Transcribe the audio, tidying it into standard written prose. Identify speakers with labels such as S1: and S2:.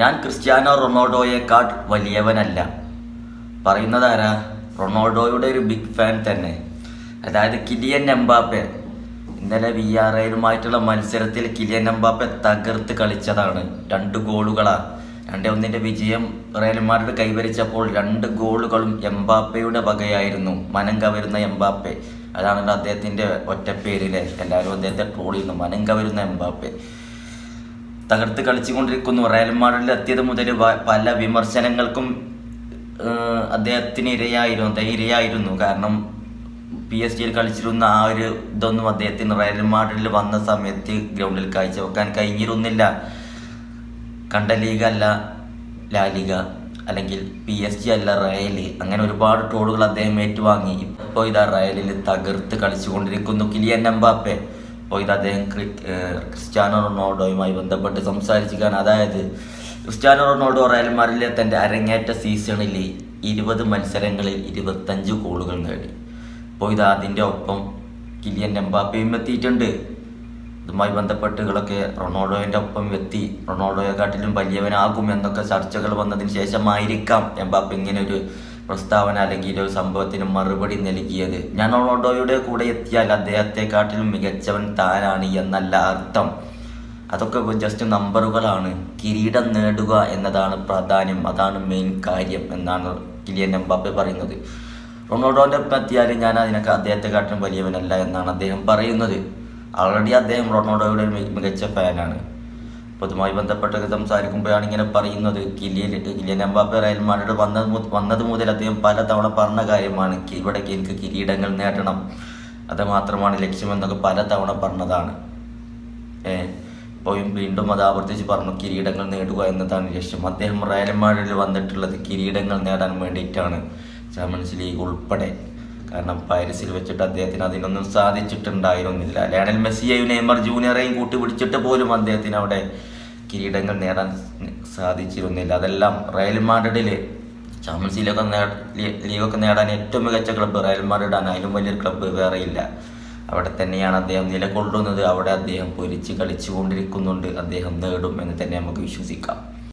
S1: ഞാൻ ക്രിസ്ത്യാനോ റൊണാൾഡോയേക്കാൾ വലിയവനല്ല. പറയുന്നതാരാ? റൊണാൾഡോയുടെ ഒരു ബിഗ് ഫാൻ തന്നെ. അതായത് കിലിയൻ എംബാപ്പെ. ഇന്നലെ വിയ്യാറയലുമായിട്ടുള്ള മത്സരത്തിൽ കിലിയൻ എംബാപ്പെ തകർത്ത് കളിച്ചതാണ്. 2 ഗോളുകളാണ്. 2-1 വിജയം റയൽ മാഡ്രിഡ് കൈവരിച്ചപ്പോൾ 2 ഗോളുകളും എംബാപ്പയുടെ വകയായിരുന്നു. മനം കവരുന്ന എംബാപ്പെ. അതാണല്ലോ അദ്ദേഹത്തിൻ്റെ ഒറ്റപ്പേരിലെ. എല്ലാവരും അദ്ദേഹത്തെ ട്രോൾ ചെയ്യുന്നു, മനം കവരുന്ന എംബാപ്പെ. തകർത്ത് കളിച്ചുകൊണ്ടിരിക്കുന്നു. റയൽ മാഡ്രിഡിൽ എത്തിയത് മുതൽ പല വിമർശനങ്ങൾക്കും അദ്ദേഹത്തിന് ഇരയായിരുന്നു. കാരണം PSG കളിച്ചിരുന്ന ആ ഒരു ഇതൊന്നും അദ്ദേഹത്തിന് റയൽ മാഡ്രിഡിൽ വന്ന സമയത്ത് ഗ്രൗണ്ടിൽ കാഴ്ചവെക്കാൻ കഴിഞ്ഞിരുന്നില്ല. കണ്ട ലീഗല്ല ലാ ലീഗ, അല്ലെങ്കിൽ PSG അല്ല റയൽ. അങ്ങനെ ഒരുപാട് ട്രോളുകൾ അദ്ദേഹം ഏറ്റുവാങ്ങി. ഇപ്പോൾ ഇതാ റയലിൽ തകർത്ത് കളിച്ചുകൊണ്ടിരിക്കുന്നു കിലിയൻ എംബാപ്പെ. അപ്പോൾ ഇത് അദ്ദേഹം ക്രിസ്ത്യാനോ റൊണാൾഡോയുമായി ബന്ധപ്പെട്ട് സംസാരിച്ചിരിക്കുകയാണ്. അതായത് ക്രിസ്ത്യാനോ റൊണാൾഡോ റയൽ മാഡ്രിഡിലെ തൻ്റെ അരങ്ങേറ്റ സീസണിൽ 20 മത്സരങ്ങളിൽ 25 ഗോളുകൾ നേടി. അപ്പോൾ ഇത് അതിൻ്റെ ഒപ്പം കിലിയൻ എംബാപ്പയും എത്തിയിട്ടുണ്ട്. ഇതുമായി ബന്ധപ്പെട്ടുകളൊക്കെ റൊണാൾഡോയുടെ ഒപ്പം എത്തി. റൊണാൾഡോയെക്കാട്ടിലും വലിയവനാകും എന്നൊക്കെ ചർച്ചകൾ വന്നതിന് ശേഷമായിരിക്കാം എംബാപ്പെ ഇങ്ങനെ ഒരു പ്രസ്താവന അല്ലെങ്കിൽ ഒരു സംഭവത്തിന് മറുപടി നൽകിയത്. ഞാൻ റൊണാൾഡോയുടെ കൂടെ എത്തിയാൽ അദ്ദേഹത്തെക്കാട്ടിലും മികച്ചവൻ താനാണ് എന്നല്ല അർത്ഥം. അതൊക്കെ ജസ്റ്റ് നമ്പറുകളാണ്. കിരീടം നേടുക എന്നതാണ് പ്രാധാന്യം, അതാണ് മെയിൻ കാര്യം എന്നാണ് കിലിയൻ എംബാപ്പെ പറയുന്നത്. റൊണാൾഡോൻ്റെ ഒപ്പം എത്തിയാൽ ഞാൻ അദ്ദേഹത്തെക്കാട്ടിലും വലിയവനല്ല എന്നാണ് അദ്ദേഹം പറയുന്നത്. ആൾറെഡി അദ്ദേഹം റൊണാൾഡോയുടെ മികച്ച ഫാനാണ്. അപ്പോൾ ഇതുമായി ബന്ധപ്പെട്ടൊക്കെ സംസാരിക്കുമ്പോഴാണ് ഇങ്ങനെ പറയുന്നത്. കിലിയൻ എംബാപ്പെ റയൽ മാഡ്രിഡ് വന്നത് മുതൽ അദ്ദേഹം പലതവണ പറഞ്ഞ കാര്യമാണ്, ഇവിടേക്ക് എനിക്ക് കിരീടങ്ങൾ നേടണം, അത് മാത്രമാണ് ലക്ഷ്യമെന്നൊക്കെ പലതവണ പറഞ്ഞതാണ്. ഇപ്പോൾ വീണ്ടും അത് ആവർത്തിച്ച് പറഞ്ഞു, കിരീടങ്ങൾ നേടുക എന്നതാണ് ലക്ഷ്യം. അദ്ദേഹം റയൽ മാഡ്രിഡിൽ വന്നിട്ടുള്ളത് കിരീടങ്ങൾ നേടാൻ വേണ്ടിയിട്ടാണ്, ചാമ്പ്യൻസ് ലീഗ് ഉൾപ്പെടെ. കാരണം പാരീസിൽ വെച്ചിട്ട് അദ്ദേഹത്തിന് അതിനൊന്നും സാധിച്ചിട്ടുണ്ടായിരുന്നില്ല. ലയണൽ മെസ്സിയെയും നെയ്മർ ജൂനിയറെയും കൂട്ടിപ്പിടിച്ചിട്ട് പോലും അദ്ദേഹത്തിന് അവിടെ കിരീടങ്ങൾ നേടാൻ സാധിച്ചിരുന്നില്ല. അതെല്ലാം റയൽ മാഡ്രിഡിൽ ചാമ്പ്യൻസ് ലീഗൊക്കെ നേടാൻ ഏറ്റവും മികച്ച ക്ലബ്ബ് റയൽ മാഡ്രിഡാണ്. അതിലും വലിയൊരു ക്ലബ്ബ് വേറെയില്ല. അവിടെ തന്നെയാണ് അദ്ദേഹം നിലകൊള്ളുന്നത്. അവിടെ അദ്ദേഹം പൊരിച്ച് കളിച്ചുകൊണ്ടിരിക്കുന്നുണ്ട്. അദ്ദേഹം നേടും എന്ന് തന്നെ നമുക്ക് വിശ്വസിക്കാം.